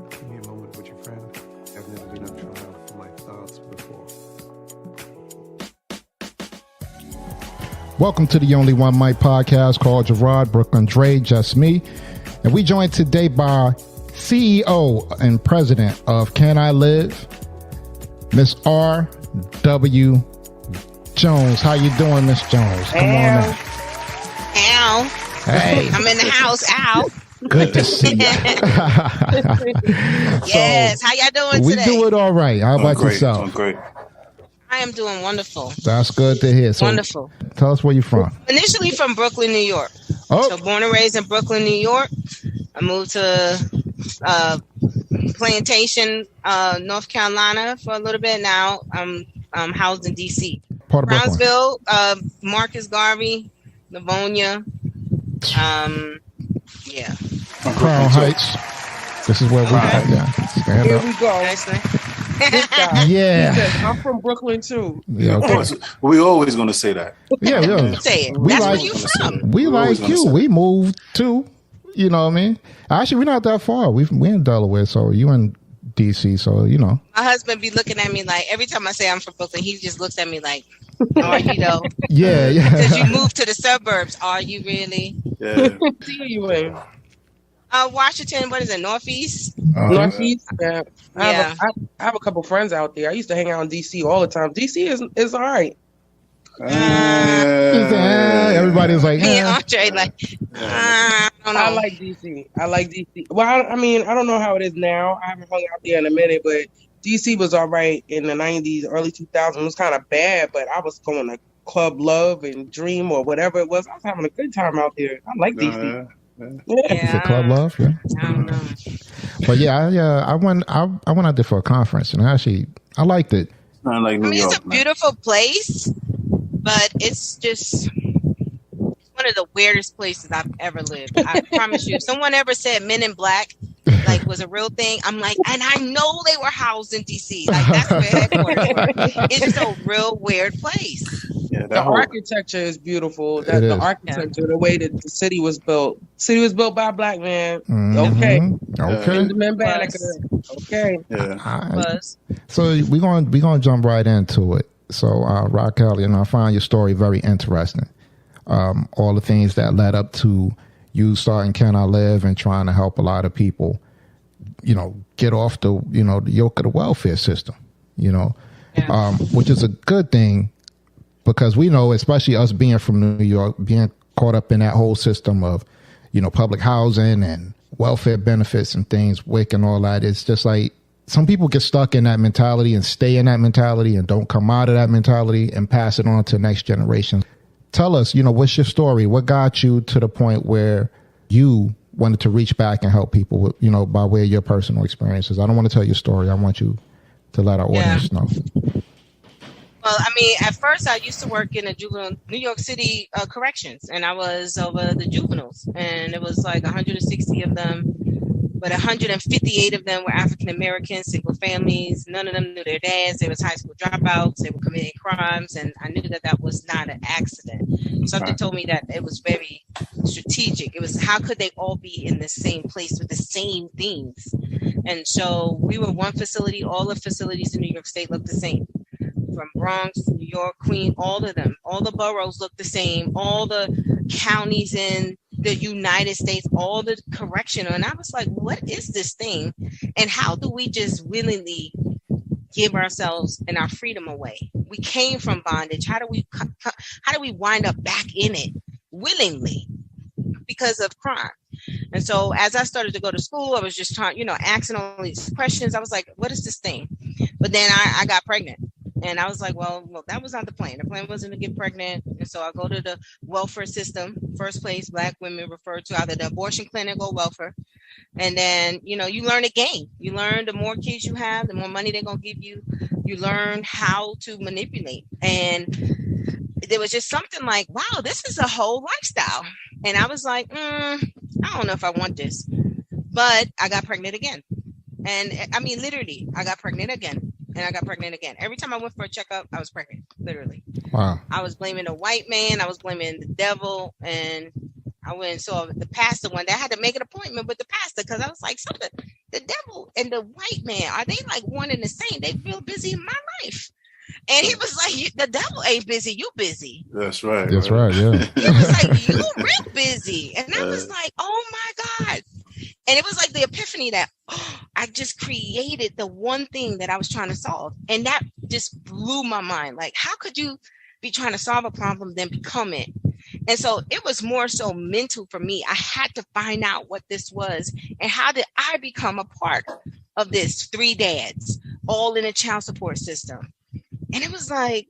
Give me a moment with your friend. I've never been on trial for my thoughts before. Welcome to the Only One Mic podcast called Gerard, Brooklyn Dre, Just Me. And we joined today by CEO and President of Can I Live, Miss R.W. Jones. How you doing, Miss Jones? Come on in. Ow. Hey. I'm in the house. Ow. Good to see you. Yes. How y'all doing We today? do it all right. How about yourself? Doing great. I am doing wonderful. That's good to hear. So Wonderful. tell us where you're from. Initially from Brooklyn, New York. Oh, So born and raised in Brooklyn, New York. I moved to Plantation, North Carolina for a little bit. Now I'm housed in D.C. part of Brooklyn. Brownsville, Marcus Garvey, Livonia. Yeah. Crown Heights. This is where we Right. yeah. Stand Here up. we go. Nicely. This guy. Yeah. He says, I'm from Brooklyn too. Yeah, Of okay. course, we always going to say that. Yeah, yeah. Say it. We That's like- where you from. We We're like always gonna you. say We moved too. You know what I mean? Actually, we're not that far. We're in Delaware, so you in DC, so you know. My husband be looking at me like every time I say I'm from Brooklyn, he just looks at me like, "Are you though?" Yeah, Because you yeah. moved to the suburbs. Are you really? Yeah. See you in Washington. What is it? Northeast. Northeast. Yeah. Yeah. I have a couple friends out there. I used to hang out in DC all the time. DC is all right. Everybody's like, Me and eh. Andre like, I don't know. I like DC. I like DC. Well, I mean, I don't know how it is now. I haven't hung out there in a minute, but DC was all right in the 90s, early 2000s. It was kind of bad, but I was going to Club Love and Dream or whatever it was. I was having a good time out there. I like DC. Is it Club Love? Yeah. I don't know. But yeah, I went out there for a conference, and I liked it. Not like I New mean, York. it's a beautiful place, but it's just one of the weirdest places I've ever lived. I promise you. If someone ever said Men in Black like was a real thing, I'm like, and I know they were housed in DC. Like that's where headquarters were. It's just a real weird place. Yeah, The that whole, architecture is beautiful. It The is. architecture, the way that the city was built. City was built by a black man. Mhm. Okay. Okay. Benjamin Banneker. Okay. yeah. All right. Was So we're gonna jump right into it. So Racquel, I find your story very interesting. All the things that led up to you starting Can I Live and trying to help a lot of people, get off the the yoke of the welfare system. Which is a good thing because we know, especially us being from New York, being caught up in that whole system of public housing and welfare benefits and things, WIC and all that. It's just like some people get stuck in that mentality and stay in that mentality and don't come out of that mentality and pass it on to the next generation. Tell us, what's your story? What got you to the point where you wanted to reach back and help people, by way of your personal experiences? I don't want to tell your story. I want you to let our audience know. Well, I mean, at first I used to work in a juvenile New York City corrections, and I was over the juveniles, and it was like 160 of them, but 158 of them were African Americans, single families. None of them knew their dads. They was high school dropouts. They were committing crimes, and I knew that was not an accident. Something told me that it was very strategic. It was, how could they all be in the same place with the same things? And so we were one facility. All the facilities in New York State looked the same. From Bronx, New York, Queens, all of them. All the boroughs look the same. All the counties in the United States, all the correctional. And I was like, what is this thing? And how do we just willingly give ourselves and our freedom away? We came from bondage. How do we wind up back in it willingly because of crime? And so as I started to go to school, I was just trying, asking all these questions. I was like, what is this thing? But then I got pregnant. And I was like, well, that was not the plan. The plan wasn't to get pregnant. And so I go to the welfare system. First place, Black women referred to either the abortion clinic or welfare. And then, you learn a game. You learn the more kids you have, the more money they're going to give you. You learn how to manipulate. And there was just something like, wow, this is a whole lifestyle. And I was like, I don't know if I want this. But I got pregnant again. And I mean, literally, I got pregnant again. and I got pregnant again. Every time I went for a checkup, I was pregnant, literally. Wow. I was blaming the white man. I was blaming the devil. And I went and saw the pastor one day. I had to make an appointment with the pastor because I was like, so the devil and the white man, are they like one and the same? They real busy in my life. And he was like, the devil ain't busy, you busy. That's right. That's right, yeah. He was like, you real busy. And I was like, oh my God. And it was like the epiphany that I just created the one thing that I was trying to solve. And that just blew my mind. Like, how could you be trying to solve a problem then become it? And so it was more so mental for me. I had to find out what this was and how did I become a part of this 3 dads all in a child support system. And it was like,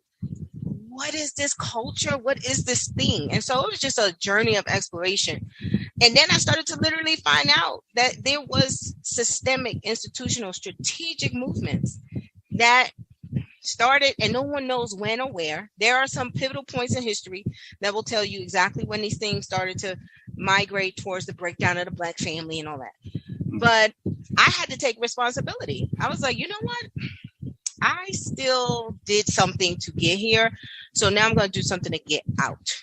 what is this culture? What is this thing? And so it was just a journey of exploration. And then I started to literally find out that there was systemic, institutional, strategic movements that started, and no one knows when or where. There are some pivotal points in history that will tell you exactly when these things started to migrate towards the breakdown of the Black family and all that. But I had to take responsibility. I was like, you know what? I still did something to get here. So now I'm going to do something to get out.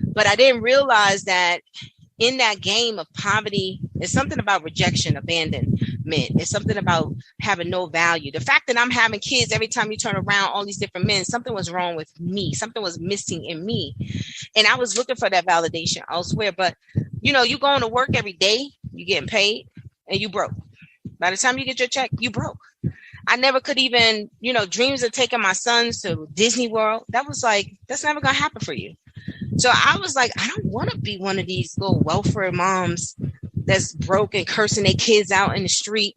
But I didn't realize that in that game of poverty, it's something about rejection, abandonment. It's something about having no value. The fact that I'm having kids every time you turn around, all these different men, something was wrong with me. Something was missing in me. And I was looking for that validation elsewhere. But, you know, you going to work every day, you getting paid, and you broke. By the time you get your check, you broke. I never could even, you know, dreams of taking my sons to Disney World. That was like, that's never going to happen for you. So I was like, I don't want to be one of these little welfare moms that's broke and cursing their kids out in the street,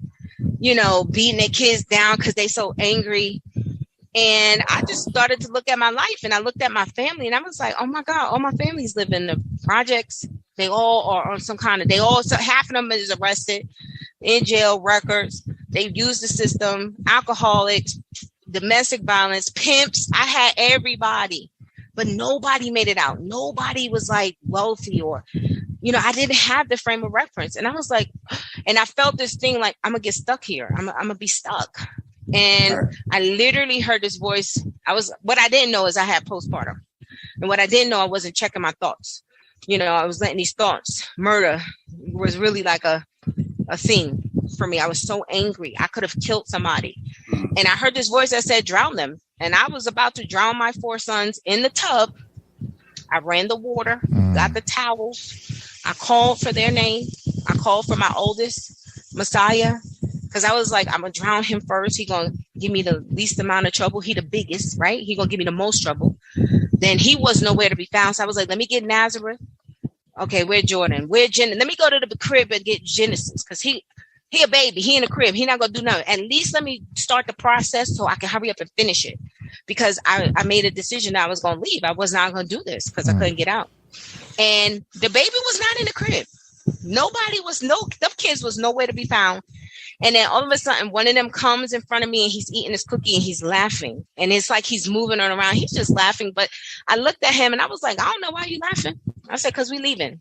you know, beating their kids down because they so angry. And I just started to look at my life and I looked at my family and I was like, oh my God, all my families live in the projects. They all are on some kind of, half of them is arrested, in jail, records. They've used the system, alcoholics, domestic violence, pimps. I had everybody, but nobody made it out. Nobody was like wealthy or, you know, I didn't have the frame of reference. And I was like, and I felt this thing like, I'm gonna get stuck here. I'm gonna be stuck. And I literally heard this voice. What I didn't know is I had postpartum. And what I didn't know, I wasn't checking my thoughts. You know, I was letting these thoughts, murder was really like a thing for me. I was so angry. I could have killed somebody. And I heard this voice that said, drown them. And I was about to drown my 4 sons in the tub. I ran the water, got the towel. I called for their name. I called for my oldest, Messiah, because I was like, I'm going to drown him first. He going to give me the least amount of trouble. He the biggest, right? He going to give me the most trouble. Then he was nowhere to be found. So I was like, let me get Nazareth. Okay, where Jordan? Where Genesis? Let me go to the crib and get Genesis because he a baby. He in the crib. He not going to do nothing. At least let me start the process so I can hurry up and finish it because I made a decision that I was going to leave. I was not going to do this because I couldn't get out. And the baby was not in the crib. The kids was nowhere to be found. And then all of a sudden, one of them comes in front of me and he's eating his cookie and he's laughing. And it's like he's moving on around. He's just laughing. But I looked at him and I was like, I don't know why you laughing. I said, because we leaving.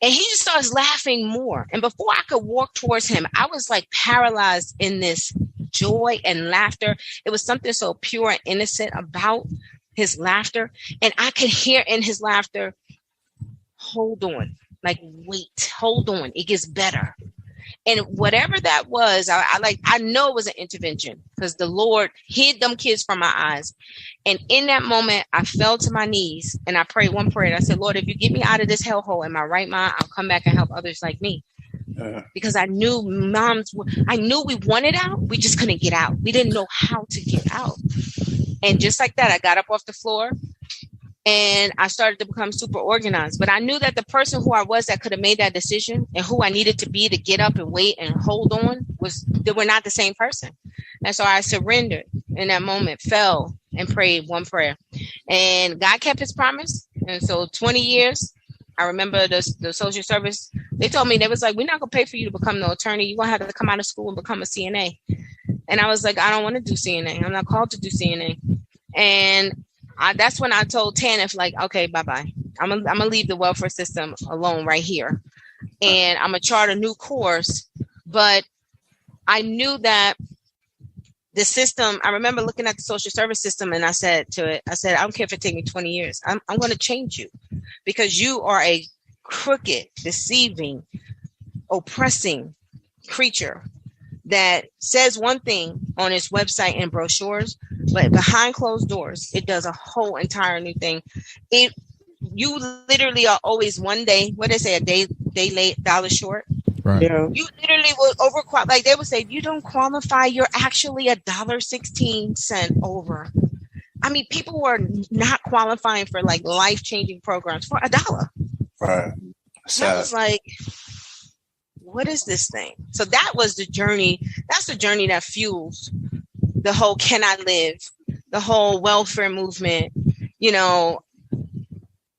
And he just starts laughing more. And before I could walk towards him, I was like paralyzed in this joy and laughter. It was something so pure and innocent about his laughter. And I could hear in his laughter, hold on, like, wait, hold on. It gets better. And whatever that was, I know it was an intervention because the Lord hid them kids from my eyes. And in that moment, I fell to my knees and I prayed one prayer. I said, Lord, if you get me out of this hellhole in my right mind, I'll come back and help others like me. Because I knew we wanted out. We just couldn't get out. We didn't know how to get out. And just like that, I got up off the floor and I started to become super organized. But I knew that the person who I was that could have made that decision and who I needed to be to get up and wait and hold on they were not the same person. And so I surrendered in that moment, fell and prayed one prayer. And God kept his promise. And so 20 years, I remember the social service, they told me, they was like, we're not going to pay for you to become no attorney. You're going to have to come out of school and become a CNA. And I was like, I don't want to do CNA. I'm not called to do CNA. And that's when I told Tanif, like, okay, bye-bye. I'm going to leave the welfare system alone right here. And I'm going to chart a new course. But I knew that the system, I remember looking at the social service system and I said to it, I said, I don't care if it takes me 20 years. I'm going to change you because you are a crooked, deceiving, oppressing creature that says one thing on its website and brochures, but behind closed doors, it does a whole entire new thing. You literally are always one day, what they say, a day late, dollar short. Right. Yeah. You literally will overqualify. Like they would say, you don't qualify. You're actually $1.16 over. I mean, people were not qualifying for like life-changing programs for $1. Right. That was like, what is this thing? So that was the journey. That's the journey that fuels the whole "Can I Live," the whole welfare movement, you know.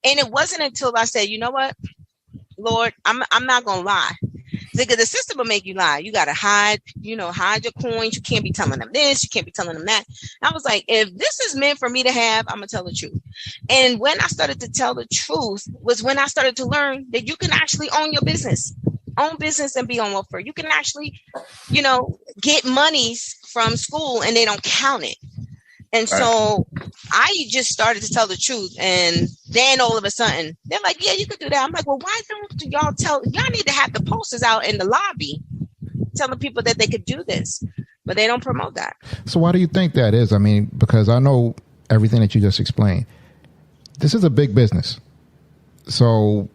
And it wasn't until I said, you know what, Lord, I'm not gonna lie. Because the system will make you lie. You gotta hide your coins. You can't be telling them this. You can't be telling them that. I was like, if this is meant for me to have, I'm gonna tell the truth. And when I started to tell the truth was when I started to learn that you can actually own your business, and be on welfare. You can actually, get monies from school and they don't count it. And so I just started to tell the truth. And then all of a sudden they're like, yeah, you could do that. I'm like, well, why don't y'all need to have the posters out in the lobby telling people that they could do this, but they don't promote that. So why do you think that is? I mean, because I know everything that you just explained. This is a big business. So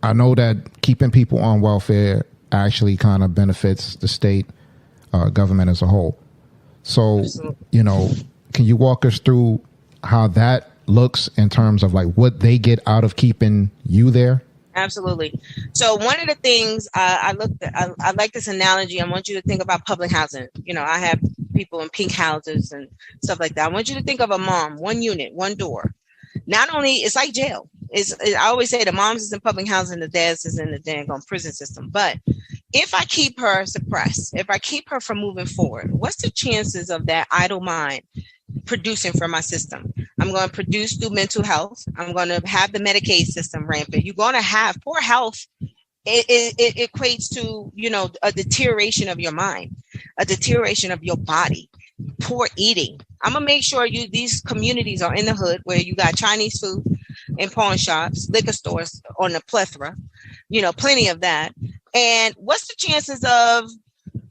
I know that keeping people on welfare actually kind of benefits the state government as a whole. So, can you walk us through how that looks in terms of like what they get out of keeping you there? Absolutely. So one of the things I like this analogy. I want you to think about public housing. I have people in pink houses and stuff like that. I want you to think of a mom, one unit, one door. Not only it's like jail. I always say the moms is in public housing, the dads is in the dang on prison system. But if I keep her suppressed, if I keep her from moving forward, what's the chances of that idle mind producing for my system? I'm going to produce through mental health. I'm going to have the Medicaid system rampant. You're going to have poor health. It equates to, a deterioration of your mind, a deterioration of your body, poor eating. I'm going to make sure these communities are in the hood where you got Chinese food and pawn shops, liquor stores on a plethora, plenty of that. And what's the chances of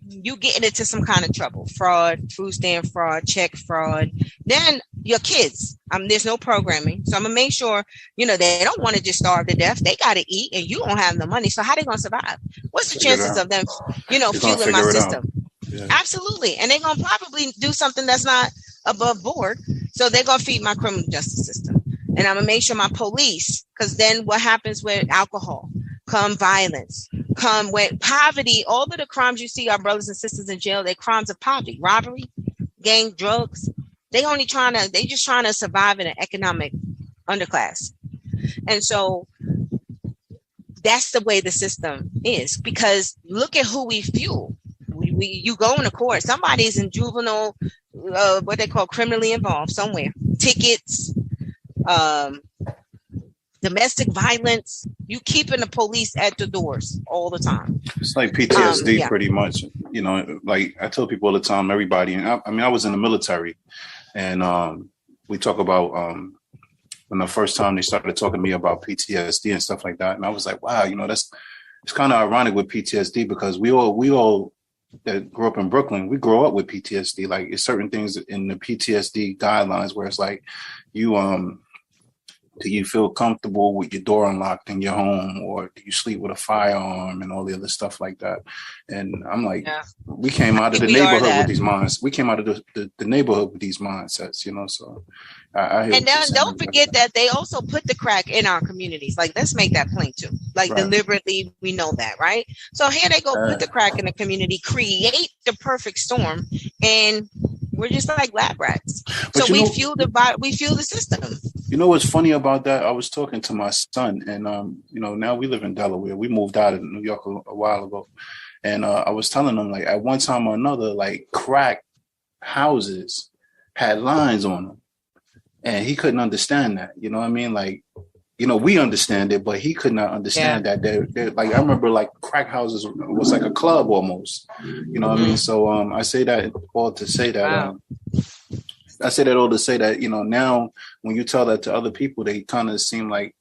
you getting into some kind of trouble, fraud, food stamp fraud, check fraud? Then your kids, there's no programming. So I'm gonna make sure, they don't want to just starve to death. They got to eat and you don't have the money. So how they going to survive? What's the chances of them, fueling my system? Yeah. Absolutely. And they're going to probably do something that's not above board. So they're going to feed my criminal justice system. And I'm going to make sure my police, because then what happens with alcohol, come violence, come with poverty, all of the crimes you see our brothers and sisters in jail, they're crimes of poverty, robbery, gang, drugs. They just trying to survive in an economic underclass. And so that's the way the system is, because look at who we fuel. You go into court, somebody's in juvenile, what they call criminally involved somewhere, tickets, domestic violence. You keeping the police at the doors all the time. It's like PTSD, pretty much. Like I tell people all the time, everybody. And I was in the military, and we talk about when the first time they started talking to me about PTSD and stuff like that, and I was like, wow, it's kind of ironic with PTSD, because we all that grew up in Brooklyn, we grow up with PTSD. Like it's certain things in the PTSD guidelines where it's like do you feel comfortable with your door unlocked in your home, or do you sleep with a firearm and all the other stuff like that? And I'm like, we came out of the neighborhood with these minds. We came out of the neighborhood with these mindsets, So I hear. And then don't forget that they also put the crack in our communities. Like, let's make that plain too. Like deliberately, we know that, right? So here they go, put the crack in the community, create the perfect storm, and we're just like lab rats. But so we fuel the system. You know what's funny about that? I was talking to my son, and now we live in Delaware. We moved out of New York a while ago, and I was telling him, like, at one time or another, like crack houses had lines on them, and he couldn't understand that. You know what I mean? Like, we understand it, but he could not understand that. They're like, I remember like crack houses was like a club almost, you know what I mean? So I say that all to say that, I say that all to say that, now when you tell that to other people, they kind of seem like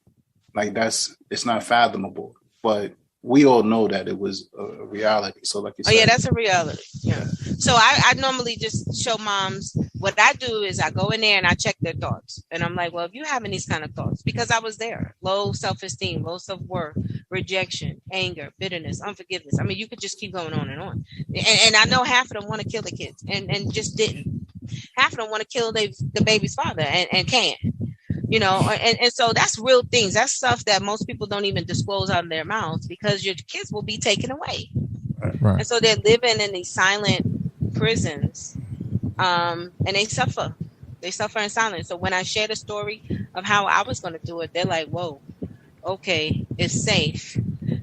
it's not fathomable, but we all know that it was a reality. So like you said. Oh yeah, that's a reality. Yeah. So I normally just show moms, what I do is I go in there and I check their thoughts. And I'm like, well, if you're having these kind of thoughts, because I was there, low self-esteem, low self-worth, rejection, anger, bitterness, unforgiveness. I mean, you could just keep going on and on. And I know half of them want to kill the kids and just didn't. Half of them want to kill the baby's father and can't. And so that's real things. That's stuff that most people don't even disclose out of their mouths because your kids will be taken away. Right. And so they're living in these silent prisons, and they suffer. They suffer in silence. So when I share the story of how I was going to do it, they're like, whoa, okay, it's safe.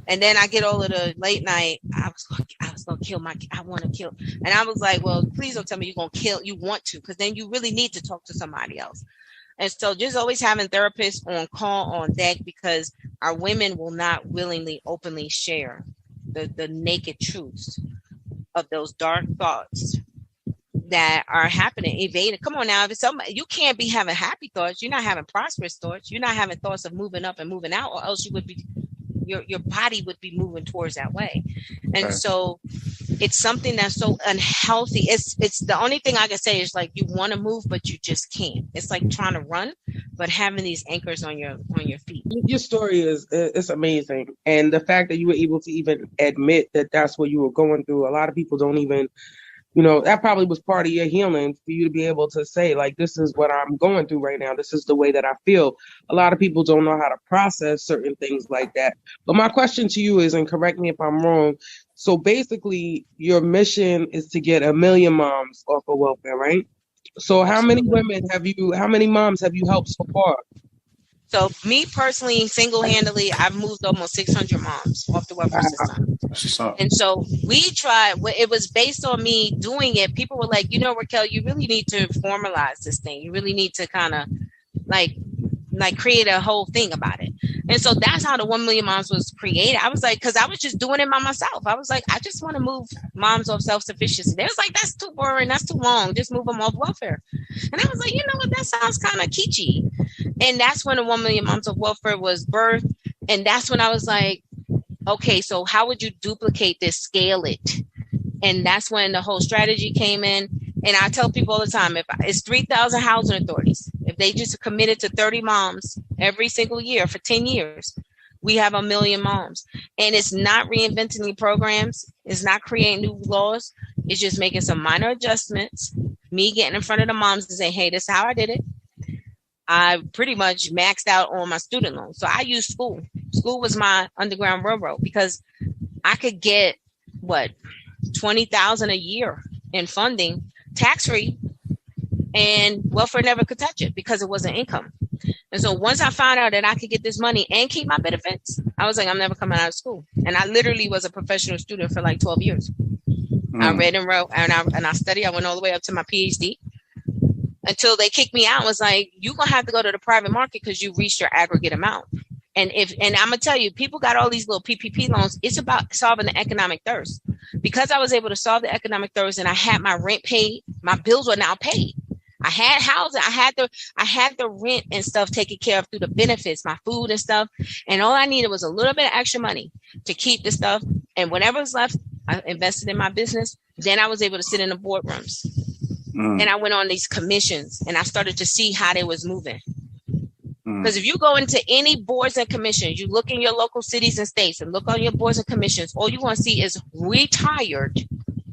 And then I get all of the late night, I was going to kill I want to kill. And I was like, well, please don't tell me you're going to kill. You want to, because then you really need to talk to somebody else. And so just always having therapists on call, on deck, because our women will not willingly, openly share the naked truths of those dark thoughts that are happening, evading. Come on now, if it's somebody, you can't be having happy thoughts. You're not having prosperous thoughts. You're not having thoughts of moving up and moving out, or else you would be, your body would be moving towards that way. And so it's something that's so unhealthy. It's the only thing I can say is like, you want to move, but you just can't. It's like trying to run, but having these anchors on your feet. Your story it's amazing. And the fact that you were able to even admit that that's what you were going through, a lot of people don't even, that probably was part of your healing for you to be able to say, like, this is what I'm going through right now. This is the way that I feel. A lot of people don't know how to process certain things like that. But my question to you is, and correct me if I'm wrong, so basically your mission is to get 1 million moms off of welfare, right? So how many moms have you helped so far? So me personally, single-handedly, I've moved almost 600 moms off the welfare system. And so we tried, it was based on me doing it. People were like, Racquel, you really need to formalize this thing. You really need to kind of like create a whole thing about it. And so that's how the 1 Million Moms was created. I was like, because I was just doing it by myself. I was like, I just want to move moms off self-sufficiency. They was like, that's too boring. That's too long. Just move them off welfare. And I was like, you know what? That sounds kind of kitschy. And that's when the 1 Million Moms of Welfare was birthed. And that's when I was like, okay, so how would you duplicate this, scale it? And that's when the whole strategy came in. And I tell people all the time, if it's 3,000 housing authorities, if they just committed to 30 moms every single year for 10 years, we have 1 million moms. And it's not reinventing the programs. It's not creating new laws. It's just making some minor adjustments. Me getting in front of the moms and saying, hey, this is how I did it. I pretty much maxed out on my student loan. So I used school. School was my Underground Railroad because I could get $20,000 a year in funding, tax-free, and welfare never could touch it because it wasn't income. And so once I found out that I could get this money and keep my benefits, I was like, I'm never coming out of school. And I literally was a professional student for like 12 years. I read and wrote and I studied. I went all the way up to my PhD until they kicked me out and was like, you're going to have to go to the private market because you reached your aggregate amount. And I'm going to tell you, people got all these little PPP loans. It's about solving the economic thirst. Because I was able to solve the economic thirst and I had my rent paid, my bills were now paid. I had housing. I had the rent and stuff taken care of through the benefits, my food and stuff. And all I needed was a little bit of extra money to keep the stuff. And whatever was left, I invested in my business. Then I was able to sit in the boardrooms. And I went on these commissions and I started to see how they was moving. Because if you go into any boards and commissions, you look in your local cities and states and look on your boards and commissions, all you want to see is retired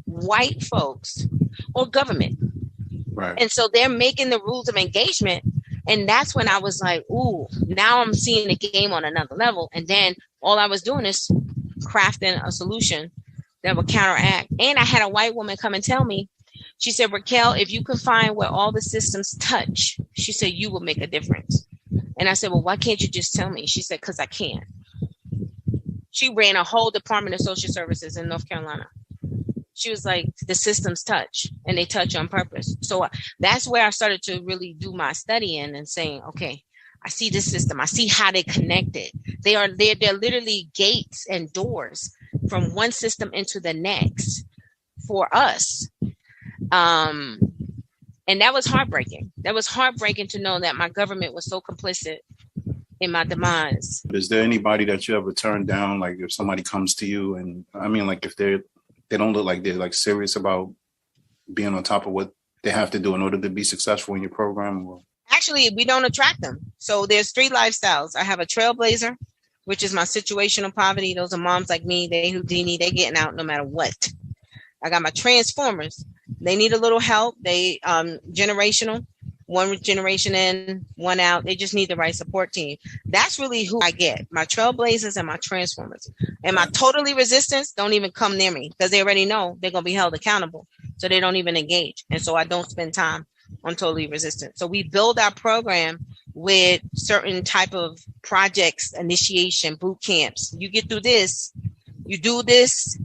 white folks or government. Right. And so they're making the rules of engagement. And that's when I was like, ooh, now I'm seeing the game on another level. And then all I was doing is crafting a solution that would counteract. And I had a white woman come and tell me, she said, Racquel, if you could find where all the systems touch, she said, you will make a difference. And I said, well, why can't you just tell me? She said, because I can't. She ran a whole Department of Social Services in North Carolina. She was like, the systems touch and they touch on purpose. So that's where I started to really do my studying and saying, okay, I see this system. I see how they connected. They're literally gates and doors from one system into the next for us. And that was heartbreaking. That was heartbreaking to know that my government was so complicit in my demise. Is there anybody that you ever turned down? Like if somebody comes to you and I mean, like if they don't look like they're like serious about being on top of what they have to do in order to be successful in your program? Or? Actually, we don't attract them. So there's 3 lifestyles. I have a trailblazer, which is my situational poverty. Those are moms like me. They Houdini. They getting out no matter what. I got my transformers. They need a little help. They generational. 1 generation in, 1 out. They just need the right support team. That's really who I get. My trailblazers and my transformers. And my totally resistance don't even come near me because they already know they're going to be held accountable. So they don't even engage. And so I don't spend time on totally resistant. So we build our program with certain type of projects, initiation, boot camps. You get through this, you do this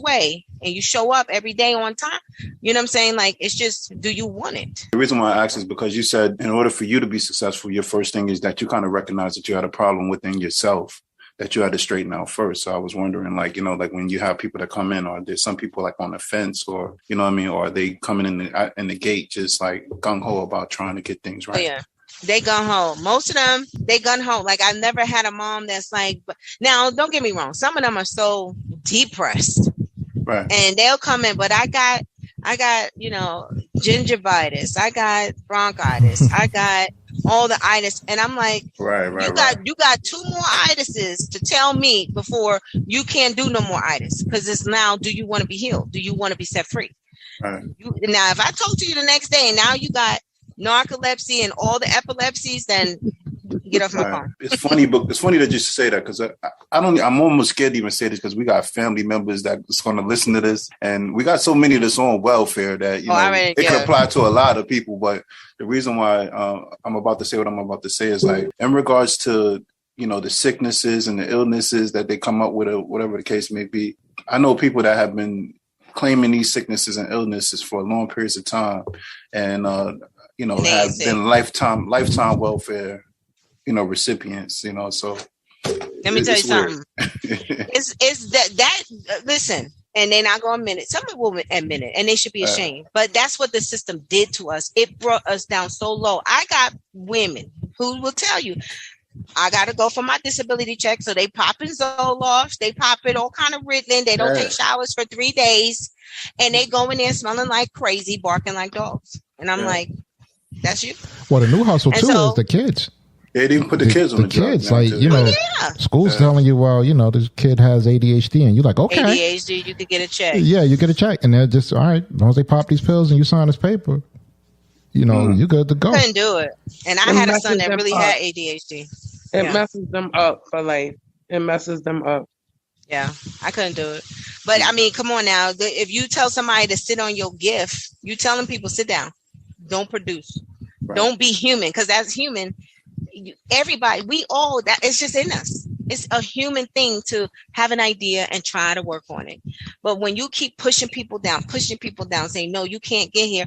way, and you show up every day on time. You know what I'm saying? Like, it's just, do you want it? The reason why I asked is because you said in order for you to be successful, your first thing is that you kind of recognize that you had a problem within yourself that you had to straighten out first. So I was wondering, like, you know, like when you have people that come in, or there's some people like on the fence, or, you know what I mean? Or are they coming in the gate just like gung-ho about trying to get things right? Oh, yeah. They gung-ho. Most of them, they gung-ho. Like, I never had a mom that's like, now, don't get me wrong. Some of them are so depressed. Right. And they'll come in, but I got, you know, gingivitis. I got bronchitis. I got all the itis. And I'm like, you got 2 more itises to tell me before you can't do no more itis. Because it's now, do you want to be healed? Do you want to be set free? Right. Now, if I talk to you the next day and now you got narcolepsy and all the epilepsies, then get off my phone. It's funny, but it's funny that you say that because I'm almost scared to even say this because we got family members that's going to listen to this, and we got so many that's on welfare that it could apply to a lot of people. But the reason why I'm about to say what I'm about to say is like in regards to the sicknesses and the illnesses that they come up with, or whatever the case may be. I know people that have been claiming these sicknesses and illnesses for long periods of time, and have been lifetime welfare recipients, so let me tell you something. it's that listen, and they're not gonna admit it. Some people will admit it and they should be ashamed, but that's what the system did to us. It brought us down so low. I got women who will tell you I gotta go for my disability check, so they pop in Zoloft, they pop it all kind of Ritalin, they don't take showers for 3 days, and they go in there smelling like crazy, barking like dogs, and I'm like, that's you. Well, the new hustle too is the kids. They didn't put the kids on the kids, drug. School's telling you, well, this kid has ADHD, and you're like, okay, ADHD, you could get a check. Yeah, you get a check, and they're just all right. As long as they pop these pills and you sign this paper, you good to go. Couldn't do it, and I had a son that really had ADHD. It messes them up for life. It messes them up. Yeah, I couldn't do it. But I mean, come on now. If you tell somebody to sit on your gift, you telling people sit down, don't produce, don't be human, because as human. Everybody, we all, that it's just in us. It's a human thing to have an idea and try to work on it. But when you keep pushing people down, saying, no, you can't get here,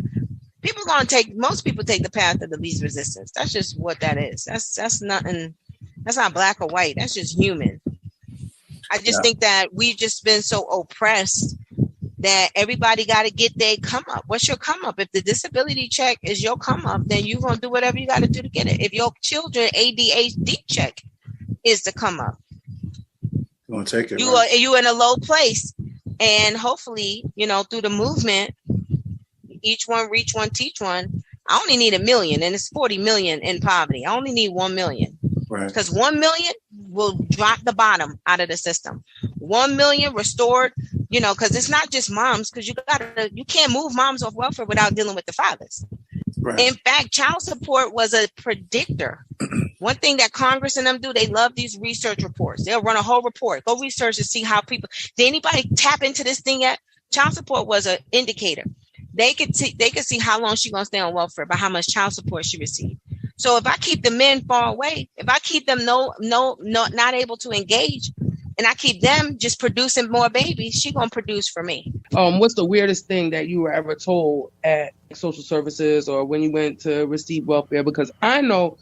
most people take the path of the least resistance. That's just what that is. That's nothing. That's not black or white. That's just human. I just think that we've just been so oppressed that everybody got to get their come up. What's your come up? If the disability check is your come up, then you're going to do whatever you got to do to get it. If your children ADHD check is the come up, you're going to take it. You in a low place. And hopefully, through the movement, each one reach one, teach one. I only need 1 million, and it's 40 million in poverty. I only need 1 million. Right. Because 1 million will drop the bottom out of the system. 1 million restored, because it's not just moms, because you can't move moms off welfare without dealing with the fathers. Right. In fact, child support was a predictor. One thing that Congress and them do, they love these research reports. They'll run a whole report, go research to see how people. Did anybody tap into this thing yet? Child support was an indicator. They could see how long she's gonna stay on welfare by how much child support she received. So if I keep the men far away, if I keep them not able to engage, and I keep them just producing more babies, she gonna produce for me. What's the weirdest thing that you were ever told at social services or when you went to receive welfare? Because I know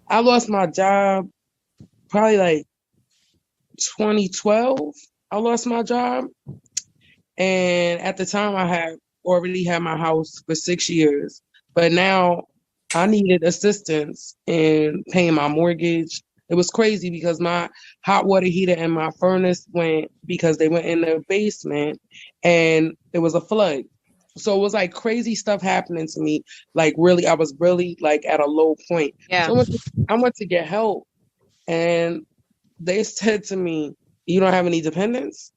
I lost my job probably like 2012. I lost my job. And at the time, I had already had my house for 6 years. But now I needed assistance in paying my mortgage. It was crazy because my hot water heater and my furnace went because they went in the basement and there was a flood. So it was like crazy stuff happening to me. Like really, I was really like at a low point. Yeah. So I went to get help and they said to me, "You don't have any dependents?"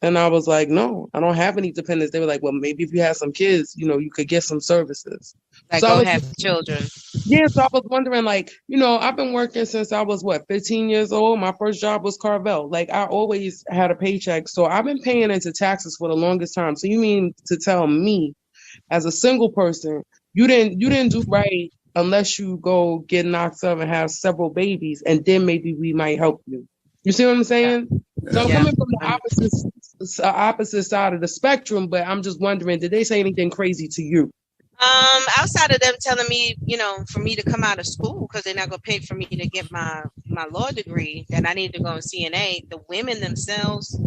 And I was like, "No, I don't have any dependents." They were like, "Well, maybe if you had some kids, you could get some services." Like, So go have children. yeah, so I was wondering, like, I've been working since I was 15 years old. My first job was Carvel. Like, I always had a paycheck, so I've been paying into taxes for the longest time. So you mean to tell me, as a single person, you didn't do right unless you go get knocked up and have several babies, and then maybe we might help you. You see what I'm saying? Yeah. So I'm coming from the opposite side of the spectrum, but I'm just wondering, did they say anything crazy to you? Outside of them telling me, for me to come out of school because they're not going to pay for me to get my law degree, that I need to go in CNA, the women themselves,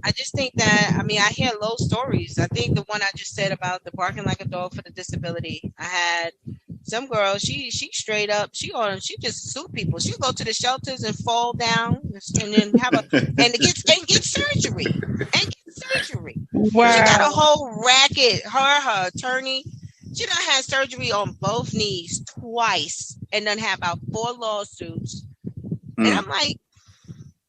I just think that, I hear low stories. I think the one I just said about the barking like a dog for the disability, I had some girl, she straight up, she just sue people. She'll go to the shelters and fall down and then get surgery. Wow. She got a whole racket. Her attorney, she done had surgery on both knees twice and done have about 4 lawsuits. And I'm like,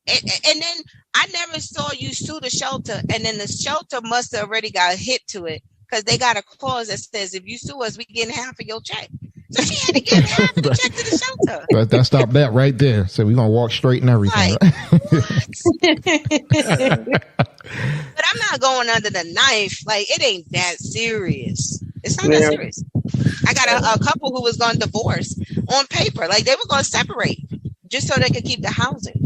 and then I never saw you sue the shelter. And then the shelter must have already got a hit to it because they got a clause that says if you sue us, we getting half of your check. So she had to give half of the check to the shelter. But that stopped that right there. So we're going to walk straight and everything. Like, but I'm not going under the knife. Like, it ain't that serious. It's not that serious. I got a couple who was going to divorce on paper. Like, they were going to separate just so they could keep the housing.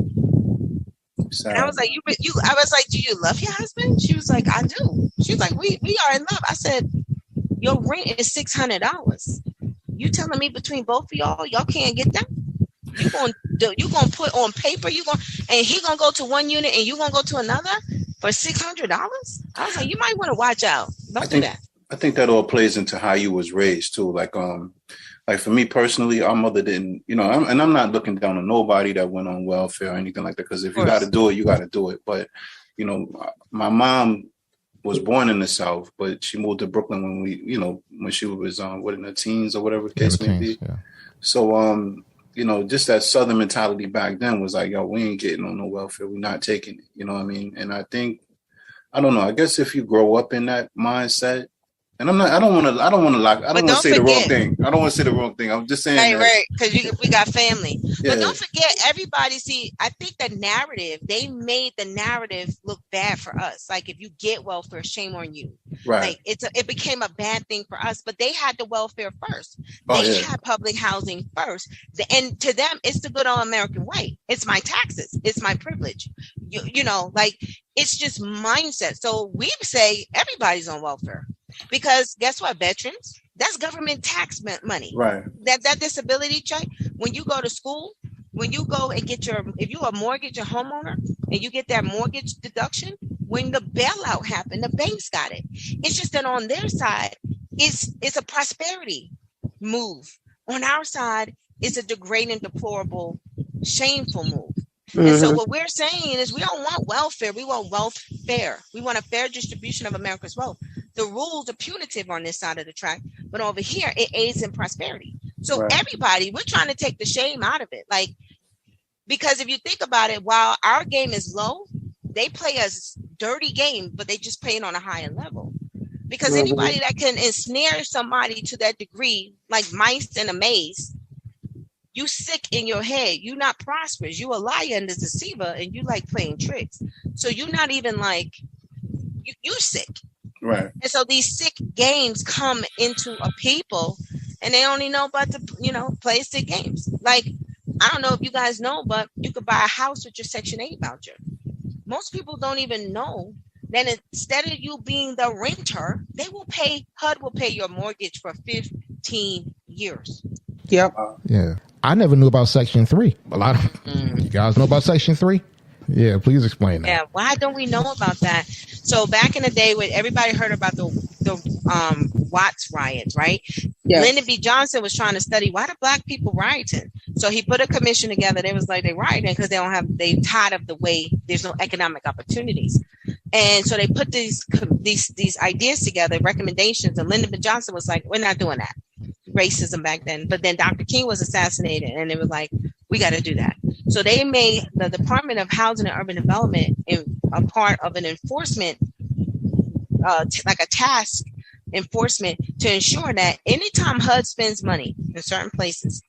And I was like, I was like, do you love your husband? She was like, I do. She was like, we are in love. I said, your rent is $600. You telling me between both of y'all can't get that? You gonna put on paper, and he gonna go to one unit and you gonna go to another for $600? I was like, you might want to watch out. Don't do that. I think that all plays into how you was raised too. Like for me personally, our mother didn't, I'm not looking down on nobody that went on welfare or anything like that. Because if you got to do it, you got to do it. But, my mom was born in the South, but she moved to Brooklyn when she was in her teens or whatever the case may be. Yeah. So, just that Southern mentality back then was like, yo, we ain't getting on no welfare. We're not taking it. You know what I mean? And I think, I don't know. I guess if you grow up in that mindset, and I don't want to say the wrong thing. I don't want to say the wrong thing. I'm just saying. Right. Because we got family. Yeah. But don't forget, everybody, I think the narrative, they made the narrative look bad for us. Like, if you get welfare, shame on you. Right. Like, it became a bad thing for us, but they had the welfare first. They had public housing first. And to them, it's the good old American way. It's my taxes. It's my privilege. Like, it's just mindset. So we say everybody's on welfare. Because guess what, veterans? That's government tax money. Right. That disability check, when you go to school, when you go and get if you're a mortgage or homeowner and you get that mortgage deduction, when the bailout happened, the banks got it. It's just that on their side, it's a prosperity move. On our side, it's a degrading, deplorable, shameful move. Mm-hmm. And so what we're saying is we don't want welfare. We want welfare. We want a fair distribution of America's wealth. The rules are punitive on this side of the track, but over here, it aids in prosperity. So everybody, we're trying to take the shame out of it. Like, because if you think about it, while our game is low, they play a dirty game, but they just play it on a higher level. Because anybody that can ensnare somebody to that degree, like mice in a maze, you sick in your head. You're not prosperous. You a liar and a deceiver, and you like playing tricks. So you're not even like, you're sick. Right. And so these sick games come into a people and they only know about to, play sick games. Like, I don't know if you guys know, but you could buy a house with your Section 8 voucher. Most people don't even know that instead of you being the renter, HUD will pay your mortgage for 15 years. Yep. Yeah. I never knew about Section 3. A lot of you guys know about Section 3? Yeah, please explain that. Yeah, why don't we know about that? So back in the day when everybody heard about the Watts riots, right? Yes. Lyndon B. Johnson was trying to study why do black people rioting. So he put a commission together. They was like, they rioting because they tired of the way there's no economic opportunities. And so they put these ideas together, recommendations, and Lyndon B. Johnson was like, we're not doing that. Racism back then. But then Dr. King was assassinated and it was like, we got to do that. So they made the Department of Housing and Urban Development a part of an enforcement, like a task enforcement to ensure that anytime HUD spends money in certain places,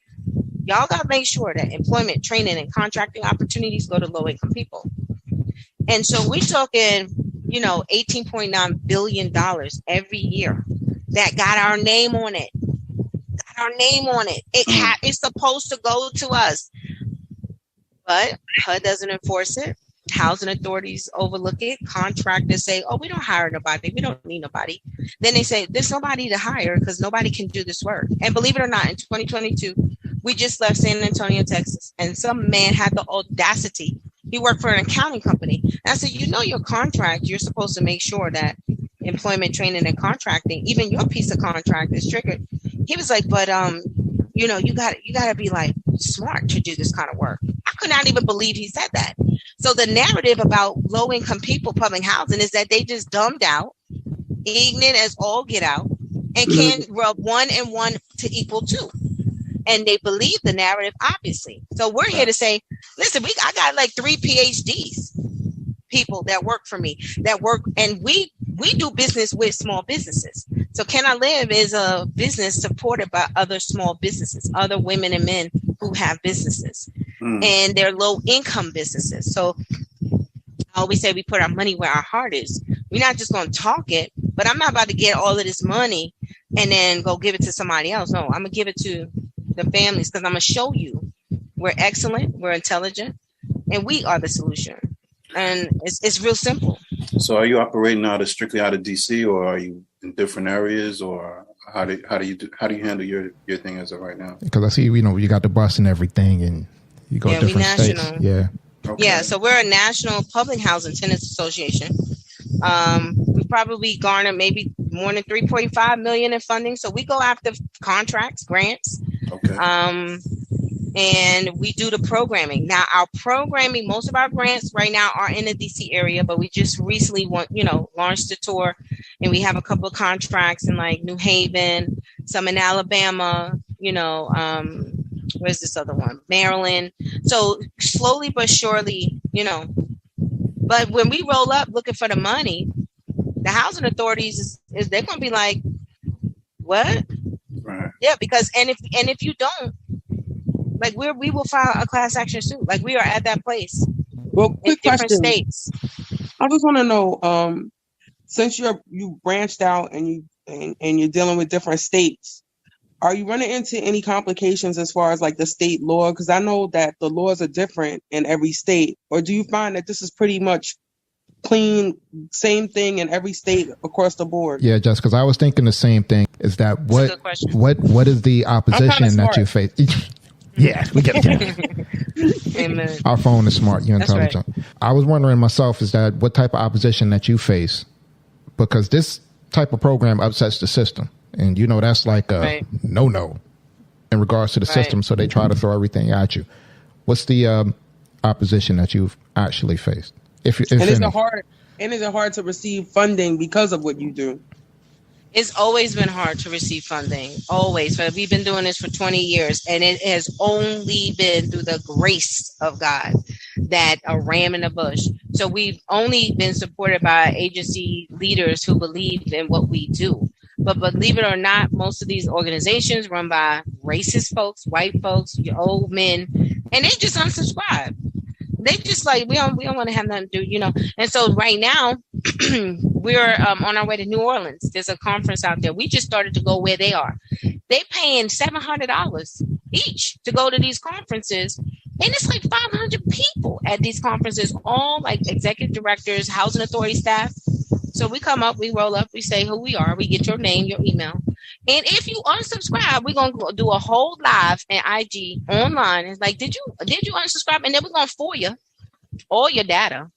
y'all got to make sure that employment, training, and contracting opportunities go to low-income people. And so we're talking, $18.9 billion every year that got our name on it. It's supposed to go to us. But HUD doesn't enforce it. Housing authorities overlook it. Contractors say, oh, we don't hire nobody. We don't need nobody. Then they say, there's nobody to hire because nobody can do this work. And believe it or not, in 2022, we just left San Antonio, Texas, and some man had the audacity. He worked for an accounting company. And I said, your contract, you're supposed to make sure that employment, training, and contracting, even your piece of contract is triggered. He was like, but, you got to be like smart to do this kind of work. I could not even believe he said that. So the narrative about low income people public housing is that they just dumbed out, ignorant as all get out, and can't rub 1 and 1 to equal 2. And they believe the narrative, obviously. So we're here to say, listen, I got like 3 PhDs, people that work for me, and we do business with small businesses. So Can I Live is a business supported by other small businesses, other women and men who have businesses, and they're low income businesses. So I always say we put our money where our heart is. We're not just going to talk it, but I'm not about to get all of this money and then go give it to somebody else. No, I'm going to give it to the families because I'm going to show you we're excellent, we're intelligent, and we are the solution. And it's real simple. So are you operating strictly out of DC, or are you in different areas, or how do you handle your thing as of right now? Because I see, you got the bus and everything, and you go to different states. Yeah. Okay. Yeah. So we're a national public housing tenants association. We probably garner maybe more than 3.5 million in funding. So we go after contracts, grants. Okay. And we do the programming. Now, our programming, most of our grants right now are in the DC area, but we just recently launched the tour, and we have a couple of contracts in like New Haven, some in Alabama, where's this other one? Maryland. So slowly but surely, but when we roll up looking for the money, the housing authorities is they're going to be like, what? Right. Yeah, because, and if you don't, like we will file a class action suit. Like we are at that place. Well, quick in different question. States. I just want to know, since you branched out and you're dealing with different states, are you running into any complications as far as like the state law? Because I know that the laws are different in every state. Or do you find that this is pretty much clean, same thing in every state across the board? Yeah, just because I was thinking the same thing. Is that what is the opposition that you face? Yeah, we get it. Amen. Our phone is smart. You're intelligent. Right. I was wondering myself, is that what type of opposition that you face? Because this type of program upsets the system. And, that's like a no in regards to the system. So they try to throw everything at you. What's the opposition that you've actually faced? Is it hard to receive funding because of what you do? It's always been hard to receive funding, always. But we've been doing this for 20 years, and it has only been through the grace of God that a ram in the bush. So we've only been supported by agency leaders who believe in what we do. But believe it or not, most of these organizations run by racist folks, white folks, old men, and they just unsubscribe. They just like, we don't want to have nothing to do, And so right now, we're on our way to New Orleans. There's a conference out there. We just started to go where they are. They paying $700 each to go to these conferences. And it's like 500 people at these conferences, all like executive directors, housing authority staff. So we come up, we roll up, we say who we are, we get your name, your email. And if you unsubscribe, we're gonna do a whole live and IG online. It's like, did you unsubscribe? And then we're gonna for you all your data,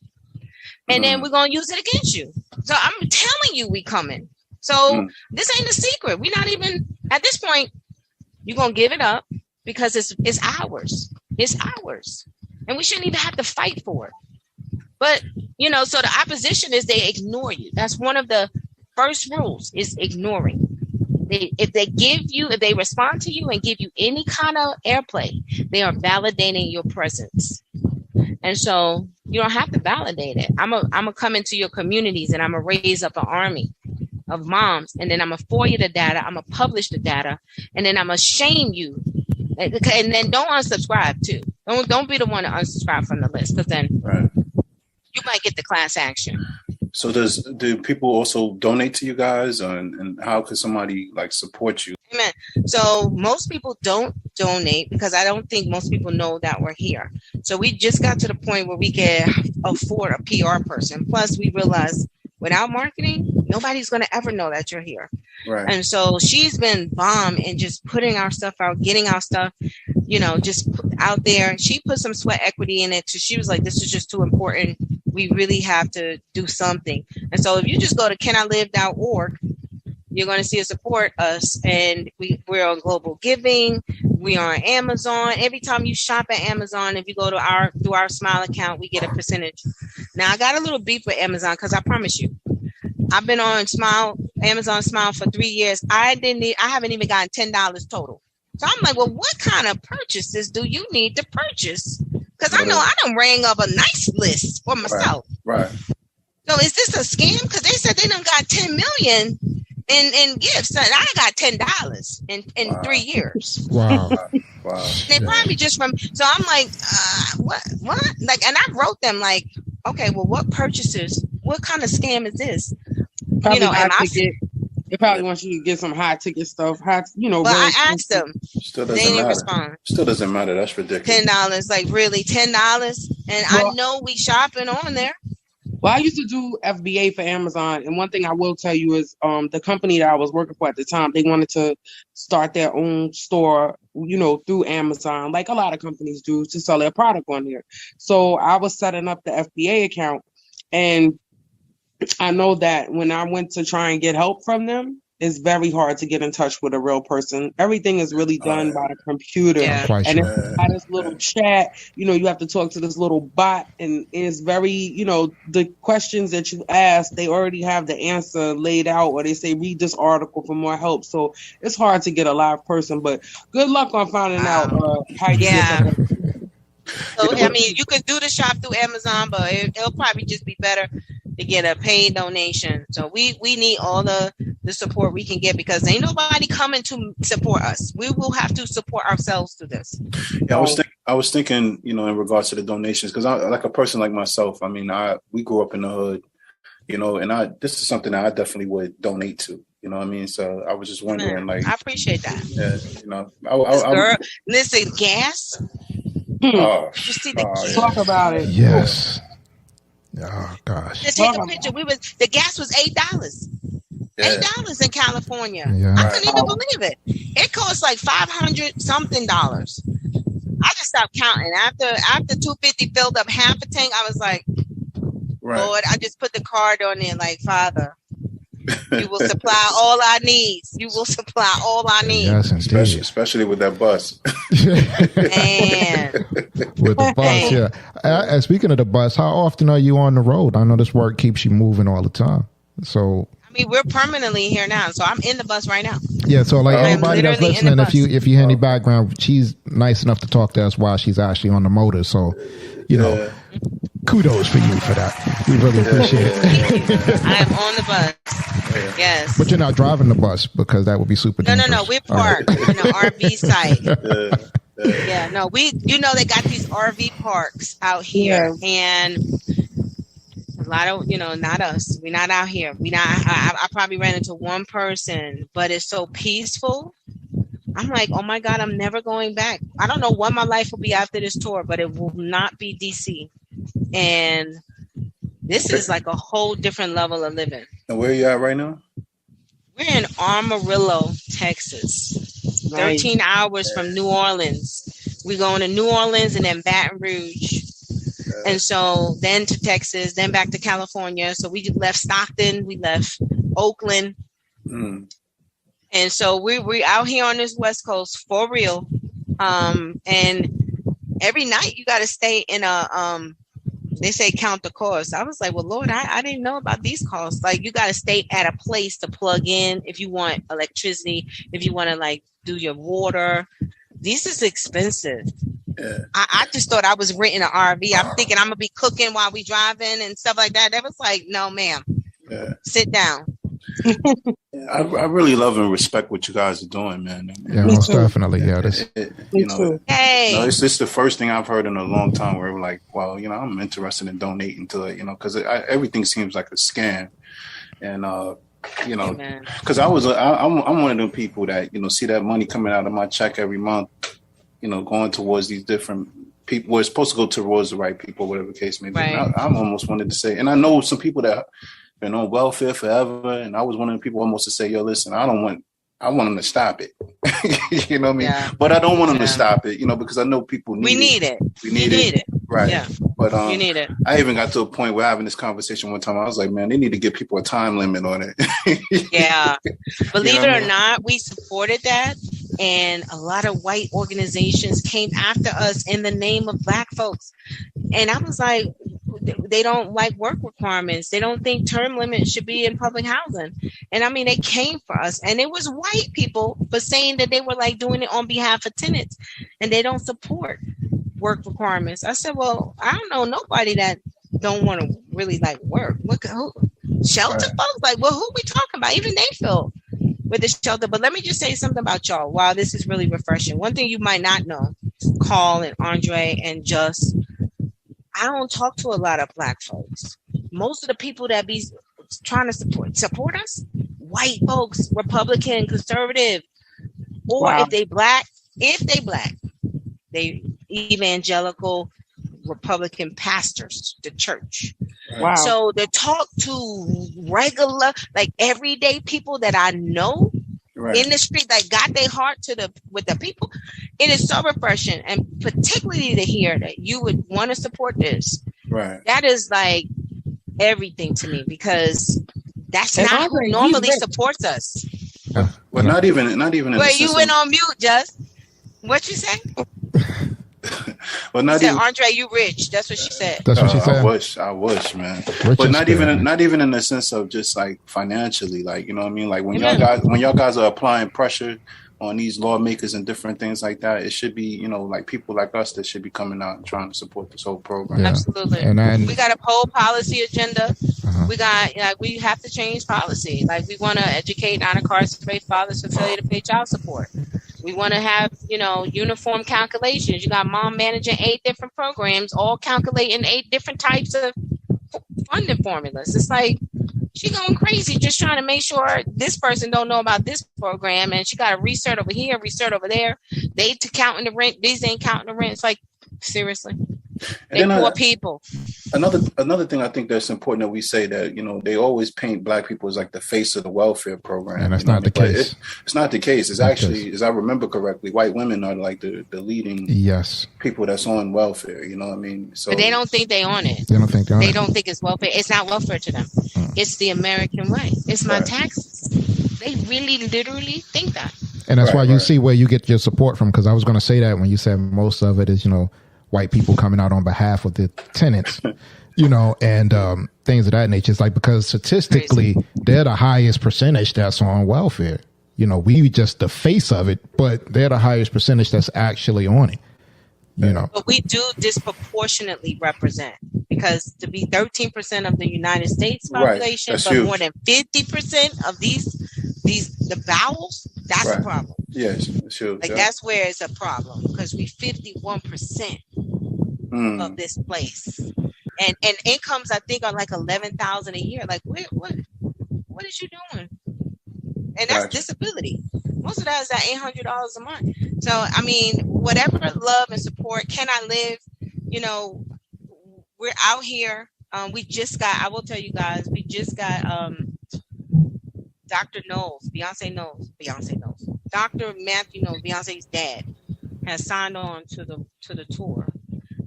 and then we're gonna use it against you. So I'm telling you, we coming. So this ain't a secret. We're not even at this point. You're gonna give it up because it's ours. It's ours, and we shouldn't even have to fight for it. But so the opposition is they ignore you. That's one of the first rules is ignoring. If they respond to you and give you any kind of airplay, they are validating your presence. And so you don't have to validate it. I'm gonna come into your communities and I'm gonna raise up an army of moms, and then I'm gonna FOIA the data, I'm gonna publish the data, and then I'm gonna shame you. And then don't unsubscribe too. Don't be the one to unsubscribe from the list, because then you might get the class action. So do people also donate to you guys, and how can somebody support you? Amen. So most people don't donate because I don't think most people know that we're here. So we just got to the point where we can afford a PR person. Plus we realized without marketing, nobody's going to ever know that you're here. Right. And so she's been bomb in just putting our stuff out, getting our stuff, just out there. She put some sweat equity in it. So she was like, this is just too important. We really have to do something. And so if you just go to canilive.org, you're going to see us support us. And we're on Global Giving. We are on Amazon. Every time you shop at Amazon, if you go to through our Smile account, we get a percentage. Now I got a little beef with Amazon because I promise you, I've been on Amazon Smile for 3 years. I haven't even gotten $10 total. So I'm like, well, what kind of purchases do you need to purchase? Because I know I done rang up a nice list for myself. Right. So is this a scam? Because they said they done got 10 million in gifts, and I got $10 in 3 years. Wow. Wow. They probably just from. So I'm like, what? And I wrote them like, okay, well, what purchases? What kind of scam is this? They probably want you to get some high ticket stuff. But I asked them. Still they doesn't didn't matter. Respond. Still doesn't matter. That's ridiculous. $10, like really $10, and I know we shopping on there. Well, I used to do FBA for Amazon, and one thing I will tell you is the company that I was working for at the time, they wanted to start their own store, through Amazon, like a lot of companies do, to sell their product on there. So I was setting up the FBA account, and I know that when I went to try and get help from them, it's very hard to get in touch with a real person. Everything is really done by the computer. Yeah. And it's by this little chat, you have to talk to this little bot, and it's very, the questions that you ask, they already have the answer laid out, or they say, read this article for more help. So it's hard to get a live person, but good luck on finding out how you get them. So, I mean, you can do the shop through Amazon, but it'll probably just be better to get a paid donation. So we need all the support we can get, because ain't nobody coming to support us. We will have to support ourselves through this. Yeah, I was thinking, in regards to the donations, because I, like a person like myself, I mean, we grew up in the hood, and this is something that I definitely would donate to. You know what I mean? So I was just wondering, I appreciate that. Yeah, girl, listen, gas. Oh, you see the gas? Talk about it. Yes. Oh gosh. To take a picture, the gas was $8. $8 in California. Yeah. I couldn't even believe it. It cost like $500 something. I just stopped counting. After $250 filled up half a tank, I was like, Lord, I just put the card on there like, Father, you will supply all our needs. You will supply all our needs. Yes, indeed. Especially with that bus. Man. With the bus, yeah. And speaking of the bus, how often are you on the road? I know this work keeps you moving all the time. So I mean, we're permanently here now, so I'm in the bus right now. yeah, so like anybody that's listening, if you hear any bus. background, she's nice enough to talk to us while she's actually on the motor. So, kudos for you for that. We really appreciate it. I am on the bus. Yes. But you're not driving the bus, because that would be super dangerous. No. We're parked in the RV site. Yeah, no, they got these RV parks out here, and a lot of, not us. We're not out here. I probably ran into one person, but it's so peaceful. I'm like, oh my God, I'm never going back. I don't know what my life will be after this tour, but it will not be DC. And this is like a whole different level of living. And where are you at right now? We're in Amarillo, Texas. Nice. 13 hours from New Orleans. We're going to New Orleans and then Baton Rouge. And so then to Texas, then back to California. So we left Stockton, we left Oakland. And so we out here on this West Coast for real. And every night you got to stay in a, they say count the cost. I was like, well, Lord, I didn't know about these costs. Like you got to stay at a place to plug in if you want electricity, if you want to like do your water. This is expensive. Yeah. I just thought I was renting an RV. I'm thinking I'm going to be cooking while we driving and stuff like that. That was like, no, ma'am. Yeah. Sit down. I really love and respect what you guys are doing, man. Yeah, most definitely. Yeah, it's just the first thing I've heard in a long time where we're like, well, I'm interested in donating to it, because everything seems like a scam, and because I'm one of them people that see that money coming out of my check every month, going towards these different people. Well, it's supposed to go towards the right people, whatever the case may be. Right. I'm almost wanted to say, and I know some people that been on welfare forever, and I was one of the people almost to say, yo, listen, I want them to stop it. You know what I mean? Yeah. But I don't want them to stop it, because I know people need it. We need it. Right. Yeah. But you need it. I even got to a point where having this conversation one time, I was like, man, they need to give people a time limit on it. Yeah. Believe it or not, we supported that. And a lot of white organizations came after us in the name of Black folks. And I was like, they don't like work requirements. They don't think term limits should be in public housing. And I mean, they came for us, and it was white people, but saying that they were like doing it on behalf of tenants and they don't support work requirements. I said, well, I don't know nobody that don't want to really like work. Shelter folks? Like, well, who we talking about? Even they feel with the shelter. But let me just say something about y'all. Wow, this is really refreshing. One thing you might not know, Carl and Andre and Just, I don't talk to a lot of Black folks. Most of the people that be trying to support us, white folks, Republican, conservative, or if they black, they evangelical Republican pastors, the church. Wow. So to talk to regular, like everyday people that I know in the street that got their heart with the people, it is so refreshing, and particularly to hear that you would want to support this. Right. That is like everything to me, because that's and not who normally supports us. Well, not even. Well, you went on mute, Just. What you say? Well, not said, even Andre, you rich. That's what she said. That's what she said. I wish, man. But not even in the sense of just like financially, like, you know what I mean? Like when y'all guys are applying pressure on these lawmakers and different things like that, it should be, like people like us that should be coming out and trying to support this whole program. Yeah. Absolutely. And we got a whole policy agenda. We got, we have to change policy. Like we want to educate non-incarcerated fathers for failure to pay child support. We want to have, uniform calculations. You got mom managing 8 different programs, all calculating 8 different types of funding formulas. It's like, she going crazy just trying to make sure this person don't know about this program, and she got a research over here, research over there. They counting the rent. These ain't counting the rent. It's like, seriously. They poor people. Another thing I think that's important that we say that, they always paint Black people as like the face of the welfare program. And that's not the case. It's not the case. It's actually, as I remember correctly, white women are like the leading people that's on welfare. You know what I mean? So but they don't think they on it. They don't think they don't think it's welfare. It's not welfare to them. It's the American way. It's my taxes. They really literally think that. And that's why you see where you get your support from. Because I was going to say that when you said most of it is, white people coming out on behalf of the tenants, and things of that nature. It's like, because statistically, they're the highest percentage that's on welfare. We just the face of it, but they're the highest percentage that's actually on it. But we do disproportionately represent, because to be 13% of the United States population, but huge. More than 50% of the bowels, that's a problem. Yes, sure. Like that's where it's a problem, because we 51% of this place, and incomes I think are like 11,000 a year. Like what is you doing? And that's disability. Most of that is that $800 a month. So I mean, whatever love and support. Can I live? We're out here. We just got. I will tell you guys. We just got Dr. Knowles, Beyonce knows. Dr. Matthew Knowles, Beyonce's dad, has signed on to the tour.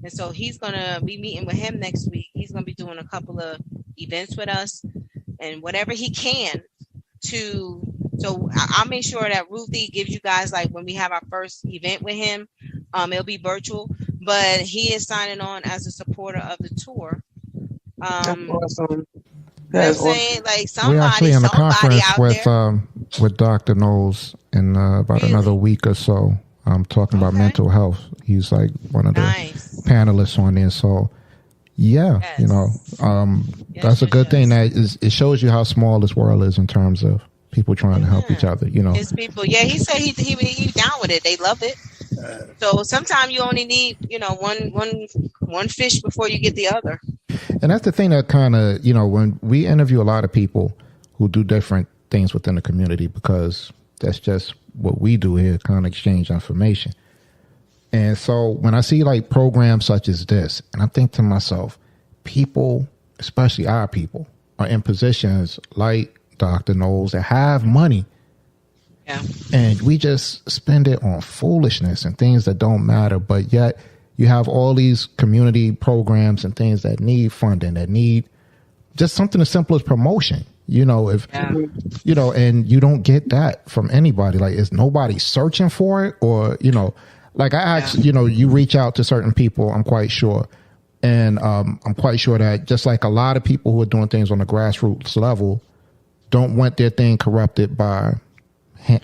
And so he's gonna be meeting with him next week. He's gonna be doing a couple of events with us and whatever he can to. So I'll make sure that Ruthie gives you guys, like, when we have our first event with him, it'll be virtual, but he is signing on as a supporter of the tour. That's awesome. That's awesome. Like, we're actually in a conference with Dr. Knowles in about another week or so. I'm talking about mental health. He's like one of the panelists on there. So yeah, that's a good thing. That it shows you how small this world is in terms of people trying to help each other. His people. Yeah, he said he down with it. They love it. So sometimes you only need one fish before you get the other. And that's the thing that kind of when we interview a lot of people who do different things within the community, because that's just what we do here, kind of exchange information. And so when I see like programs such as this, and I think to myself, people, especially our people, are in positions like Dr. Knowles that have money. Yeah. And we just spend it on foolishness and things that don't matter. But yet you have all these community programs and things that need funding, that need just something as simple as promotion. And you don't get that from anybody. Like, is nobody searching for it? Or, like I asked, you reach out to certain people, I'm quite sure. And I'm quite sure that just like a lot of people who are doing things on a grassroots level don't want their thing corrupted by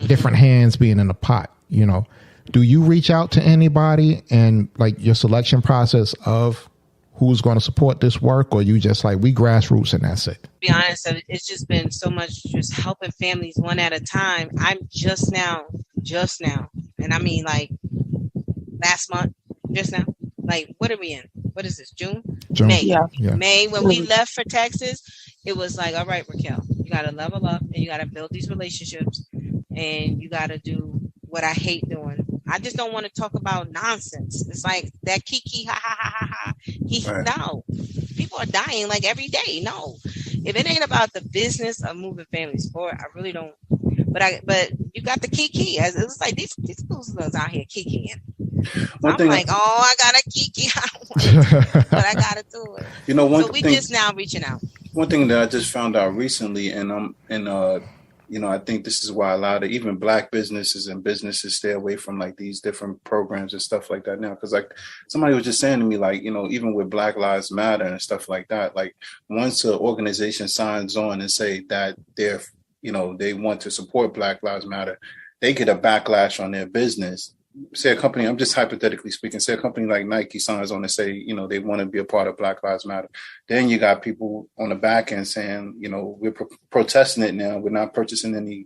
different hands being in the pot. Do you reach out to anybody and like your selection process of who's going to support this work, or you just like, we grassroots and that's it? To be honest, it's just been so much just helping families one at a time. I'm just now, and I mean like last month, just now. Like, what are we in? What is this, June? May. Yeah. May, when we left for Texas, it was like, all right, Racquel, you got to level up and you got to build these relationships and you got to do what I hate doing. I just don't want to talk about nonsense. It's like that kiki, ha, ha, ha, ha, ha. No, people are dying like every day. No, if it ain't about the business of moving families forward, I really don't. But you got the kiki. It's like these fools out here kikiing. I'm like, I got a kiki, but I got to do it. So we just now reaching out. One thing that I just found out recently, I think this is why a lot of even Black businesses and businesses stay away from like these different programs and stuff like that now. Because like somebody was just saying to me, like, even with Black Lives Matter and stuff like that, like once an organization signs on and say that they're, they want to support Black Lives Matter, they get a backlash on their business. Say a company, I'm just hypothetically speaking, say a company like Nike signs on and say, they want to be a part of Black Lives Matter. Then you got people on the back end saying, we're protesting it now. We're not purchasing any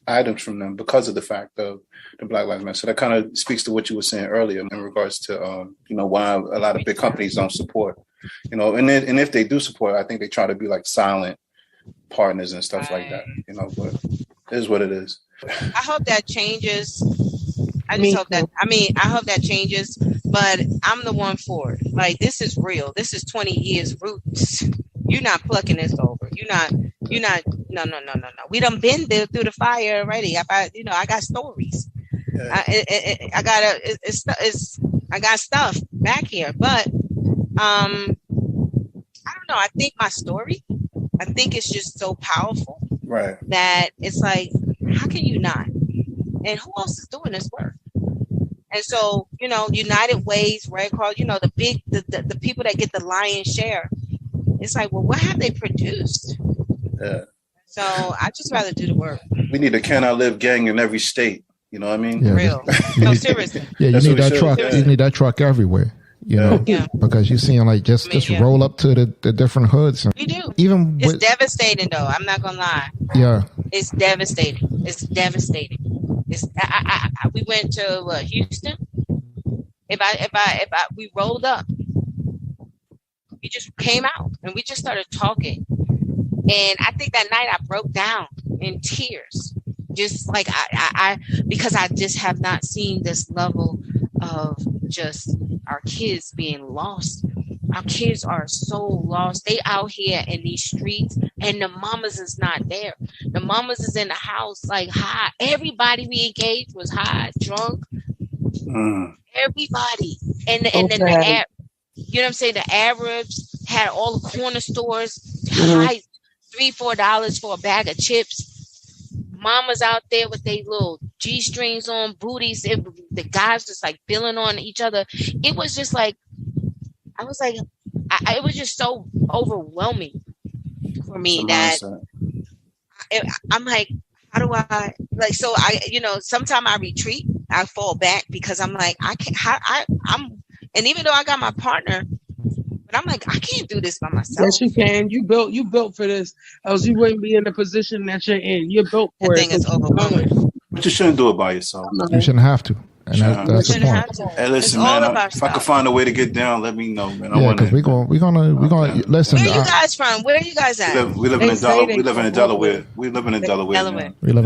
items from them because of the fact of the Black Lives Matter. So that kind of speaks to what you were saying earlier in regards to, why a lot of big companies don't support, and if they do support, I think they try to be like silent partners and stuff like that, but it is what it is. I hope that changes. I hope that changes, but I'm the one for it. Like, this is real. This is 20 years roots. You're not plucking this over. You're not, no. We done been there through the fire already. I got stories. Yeah. I got stuff back here, but, I don't know. I think my story, it's just so powerful. Right. That it's like, how can you not? And who else is doing this work? And so, United Ways, Red Cross, the people that get the lion's share. It's like, well, what have they produced? Yeah. So I just rather do the work. We need a Can I Live gang in every state. You know what I mean? Yeah. Real. No, seriously. Yeah, you need that truck. You need that truck everywhere. Because you're seeing like just roll up to the different hoods. We do. It's devastating, though. I'm not gonna lie. Yeah. It's devastating. We went to Houston. We rolled up. We just came out and we just started talking. And I think that night I broke down in tears. Just like because I just have not seen this level of just our kids being lost our kids are so lost. They out here in these streets, and the mamas is not there. The mamas is in the house, like high. Everybody we engaged was high, drunk. Everybody, and then you know what I'm saying. The Arabs had all the corner stores, high $3-4 for a bag of chips. Mamas out there with their little G-strings on, booties. The guys just like billing on each other. It was just like, I was like, it was just so overwhelming for me that I'm like, how do I like? So sometimes I retreat, I fall back because I'm like, I can't. And even though I got my partner, but I'm like, I can't do this by myself. Yes, you can. You built for this, else you wouldn't be in the position that you're in. You're built for it. I think it's overwhelming. But you shouldn't do it by yourself. You shouldn't have to. And that's the point. Hey, listen, man. If I could find a way to get down, let me know, man. Yeah, because we're gonna listen. Where are you guys from? Where are you guys at? We live in Delaware. We live in Delaware. We live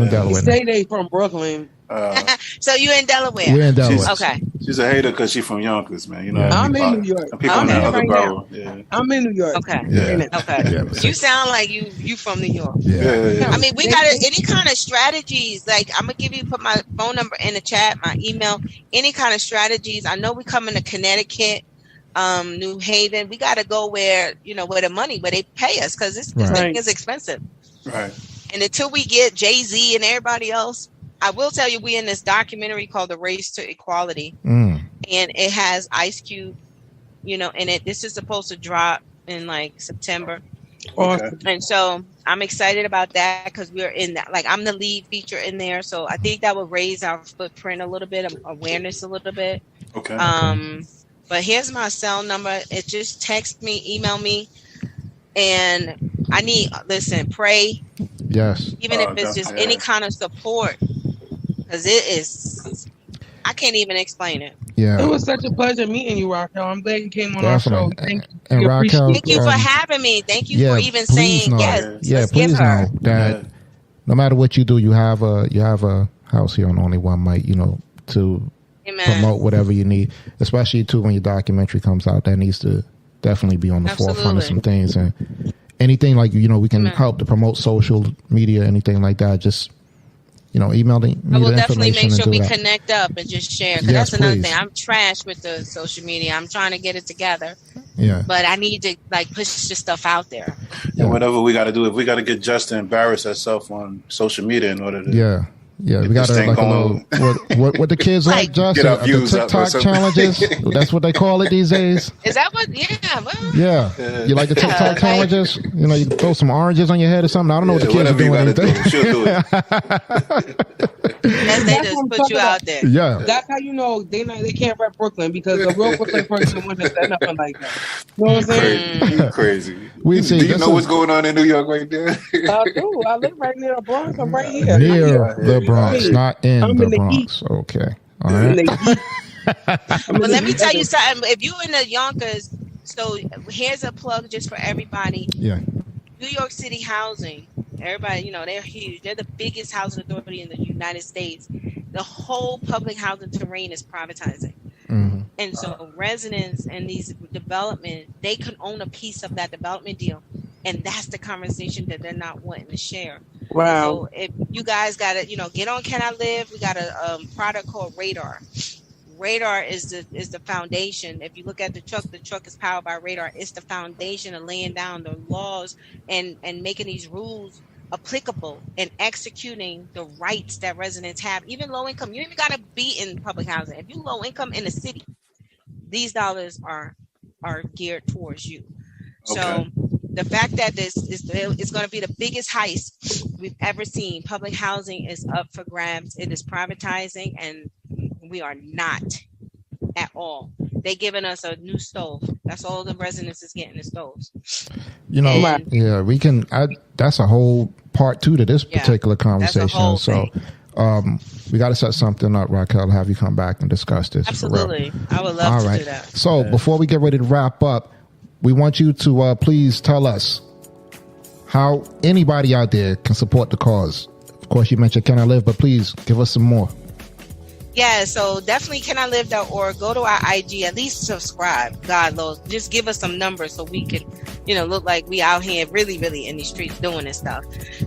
in Delaware. Say they from Brooklyn. So you in Delaware? We're in Delaware. Okay. She's a hater because she's from Yonkers, man. You know. I'm in New York. People in that other borough. Yeah. I'm in New York. Okay. Yeah. Okay. Yeah, you sound like you from New York. Yeah. I mean, we got any kind of strategies. Like, I'm gonna put my phone number in the chat, my email. Any kind of strategies. I know we come into Connecticut, New Haven. We got to go where they pay us, because this thing is expensive. Right. And until we get Jay-Z and everybody else, I will tell you, we in this documentary called The Race to Equality, and it has Ice Cube, in it. This is supposed to drop in like September. Okay. And so I'm excited about that, because we're in that. Like, I'm the lead feature in there, so I think that will raise our footprint a little bit, awareness a little bit. Okay. But here's my cell number. It just text me, email me, and I need pray. Yes. Even if it's just any kind of support, because it is. I can't even explain it. Yeah. It was such a pleasure meeting you, Racquel. I'm glad you came on our show. Thank you. And Racquel, thank you for having me. Thank you for even saying yes. Yeah, please know that no matter what you do, you have a house here on Only One Mic, to promote whatever you need, especially too when your documentary comes out. That needs to definitely be on the forefront of some things, and anything like we can help to promote social media, anything like that. Just email me. I will definitely make sure we connect up and just share. Because that's another thing. I'm trash with the social media. I'm trying to get it together. Yeah. But I need to push this stuff out there. Yeah. Whatever we got to do, if we got to get just to embarrass ourselves on social media in order to. Yeah. We got to what the kids like, Justin, get our views the TikTok challenges. That's what they call it these days. Is that what? Yeah. Well, yeah. You like the TikTok challenges? You throw some oranges on your head or something. I don't know what the kids are doing. She'll do it. They just put you out there. Yeah. That's how they can't rep Brooklyn, because the real Brooklyn person wouldn't have said nothing like that. You know what I'm saying? You crazy. Do you know what's going on in New York right there? I do. I live right near the Bronx. I'm right here. Near the Bronx, not in the Bronx. Okay. All right. But let me tell you something. If you're in the Yonkers, so here's a plug just for everybody. Yeah. New York City housing. Everybody, they're huge. They're the biggest housing authority in the United States. The whole public housing terrain is privatizing. Mm-hmm. And so residents and these development, they can own a piece of that development deal. And that's the conversation that they're not wanting to share. Wow. So if you guys got to, get on Can I Live? We got a product called Radar. Radar is the foundation. If you look at the truck is powered by Radar. It's the foundation of laying down the laws and making these rules applicable and executing the rights that residents have. Even low income, you even got to be in public housing. If you low income in the city, these dollars are geared towards you. Okay. So the fact that this is going to be the biggest heist we've ever seen. Public housing is up for grabs. It is privatizing, and we are not at all. They giving us a new stove. That's all the residents is getting, the stoves. We can. That's a whole part 2 to this particular conversation. So we got to set something up, Racquel. Have you come back and discuss this? Absolutely, I would love to do that. So before we get ready to wrap up, we want you to please tell us how anybody out there can support the cause. Of course, you mentioned Can I Live, but please give us some more. Yeah, so definitely cannotlive.org. Go to our IG, at least subscribe. God knows, just give us some numbers so we can, look like we out here really, really in these streets doing this stuff.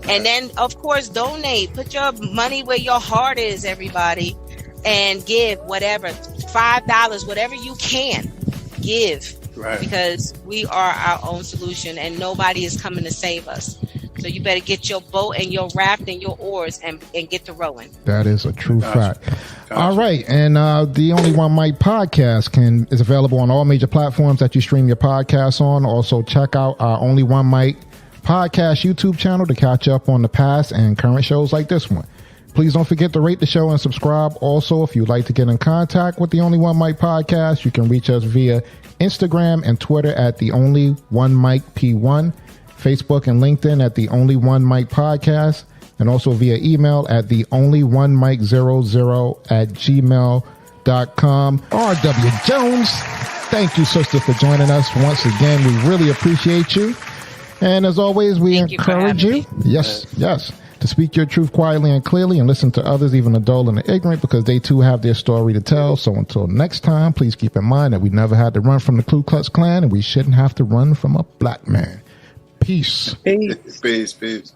And then, of course, donate. Put your money where your heart is, everybody, and give whatever, $5, whatever you can, give. Right. Because we are our own solution, and nobody is coming to save us. So you better get your boat and your raft and your oars and get to rowing. That is a true fact. Gotcha. All right. And the Only One Mic podcast is available on all major platforms that you stream your podcasts on. Also, check out our Only One Mic podcast YouTube channel to catch up on the past and current shows like this one. Please don't forget to rate the show and subscribe. Also, if you'd like to get in contact with the Only One Mic podcast, you can reach us via Instagram and Twitter at the Only One Mic P1. Facebook and LinkedIn at the Only One Mic Podcast, and also via email at the Only One Mic 00@gmail.com. R.W. Jones, thank you, sister, for joining us once again. We really appreciate you. And as always, we encourage you, yes, to speak your truth quietly and clearly and listen to others, even the dull and the ignorant, because they too have their story to tell. So until next time, please keep in mind that we never had to run from the Ku Klux Klan, and we shouldn't have to run from a black man. Peace. Peace.